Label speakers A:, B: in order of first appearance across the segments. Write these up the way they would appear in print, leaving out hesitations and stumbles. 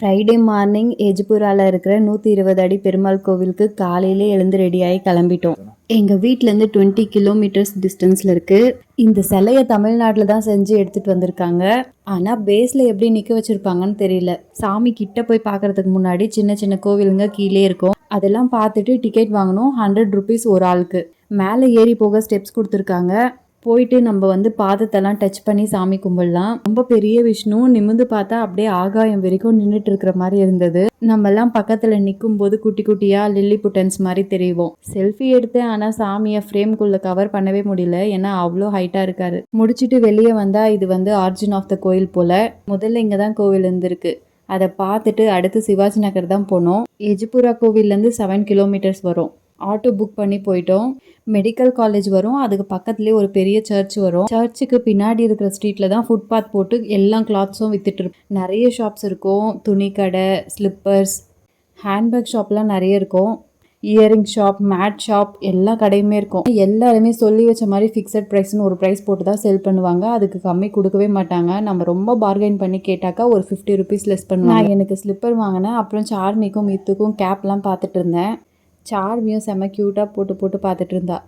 A: Friday morning எஜ்புராவில் இருக்கிற 120 அடி பெருமாள் கோவிலுக்கு காலையிலே எழுந்து ரெடியாகி கிளம்பிட்டோம். எங்கள் வீட்டிலேருந்து 20 கிலோமீட்டர்ஸ் டிஸ்டன்ஸில் இருக்குது. இந்த சிலையை தமிழ்நாட்டில் தான் செஞ்சு எடுத்துகிட்டு வந்திருக்காங்க. ஆனால் பேஸில் எப்படி நிற்க வச்சுருப்பாங்கன்னு தெரியல. சாமி கிட்ட போய் பார்க்குறதுக்கு முன்னாடி சின்ன சின்ன கோவிலுங்க கீழே இருக்கும். அதெல்லாம் பார்த்துட்டு டிக்கெட் வாங்கணும். 100 rupees ஒரு ஆளுக்கு. மேலே ஏறி போக ஸ்டெப்ஸ் கொடுத்துருக்காங்க. போயிட்டு நம்ம பாதத்தெல்லாம் டச் பண்ணி சாமி கும்பிடலாம். ரொம்ப பெரிய விஷ்ணு, நிமிந்து பார்த்தா அப்படியே ஆகாயம் வரைக்கும் நின்றுட்டு இருக்கிற மாதிரி இருந்தது. நம்மெல்லாம் பக்கத்துல நிற்கும் போது குட்டி குட்டியா லில்லி புட்டன்ஸ் மாதிரி தெரியும். செல்ஃபி எடுத்து ஆனால் சாமியை ஃப்ரேம்குள்ள கவர் பண்ணவே முடியல, ஏன்னா அவ்வளோ ஹைட்டா இருக்காரு. முடிச்சுட்டு வெளியே வந்தா இது ஆர்ஜின் ஆஃப் த கோயில் போல. முதல்ல இங்கே தான் கோவில் இருந்திருக்கு. அதை பார்த்துட்டு அடுத்து சிவாஜி நகர் தான் போனோம். எஜ்புரா கோவில்லேருந்து 7 கிலோமீட்டர்ஸ் வரும். ஆட்டோ புக் பண்ணி போயிட்டோம். மெடிக்கல் காலேஜ் வரும், அதுக்கு பக்கத்துலேயே ஒரு பெரிய சர்ச் வரும். சர்ச்சுக்கு பின்னாடி இருக்கிற ஸ்ட்ரீட்டில் தான் ஃபுட்பாத் போட்டு எல்லா கிளாத்ஸும் வித்துட்டு இருக்கும். நிறைய ஷாப்ஸ் இருக்கும். துணி கடை, ஸ்லிப்பர்ஸ், ஹேண்ட்பேக் ஷாப்லாம் நிறைய இருக்கும். இயரிங் ஷாப், மேட் ஷாப், எல்லா கடையுமே இருக்கும். எல்லாருமே சொல்லி வச்ச மாதிரி ஃபிக்ஸட் ப்ரைஸ்னு ஒரு ப்ரைஸ் போட்டு தான் செல் பண்ணுவாங்க. அதுக்கு கம்மி கொடுக்கவே மாட்டாங்க. நம்ம ரொம்ப பார்கெயின் பண்ணி கேட்டாக்கா ஒரு 50 rupees லெஸ் பண்ணுவாங்க. நான் எனக்கு ஸ்லிப்பர் வாங்கினேன். அப்புறம் சார்மிக்கும் மித்துக்கும் கேப்லாம் பார்த்துட்டு இருந்தேன். சார்மியும் செம்ம க்யூட்டாக போட்டு பார்த்துட்டு இருந்தா.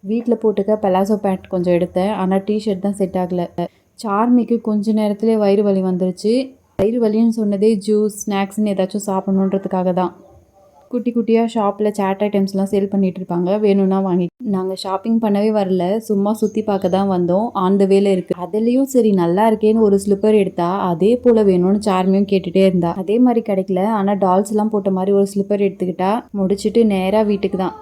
A: வீட்டில் போட்டுக்க பலாசோ பேண்ட் கொஞ்சம் எடுத்தேன், ஆனால் டிஷர்ட் தான் செட் ஆகலை. சார்மிக்கு கொஞ்ச நேரத்துலேயே வயிறு வலி வந்துருச்சு. வயிறு வலின்னு சொன்னதே ஜூஸ், ஸ்நாக்ஸ்ன்னு ஏதாச்சும் சாப்பிடணுன்றதுக்காக தான். குட்டி குட்டியாக ஷாப்பில் சேட் ஐட்டம்ஸ்லாம் சேல் பண்ணிகிட்டு இருப்பாங்க, வேணும்னா வாங்கி. நாங்கள் ஷாப்பிங் பண்ணவே வரல, சும்மா சுற்றி பார்க்க தான் வந்தோம். ஆன் த வேல இருக்குது. அதுலேயும் சரி நல்லா இருக்கேன்னு ஒரு ஸ்லிப்பர் எடுத்தா அதே போல் வேணும்னு சார்மியும் கேட்டுகிட்டே இருந்தா. அதே மாதிரி கிடைக்கல, ஆனால் டால்ஸ்லாம் போட்ட மாதிரி ஒரு ஸ்லிப்பர் எடுத்துக்கிட்டா. முடிச்சுட்டு நேராக வீட்டுக்கு தான்.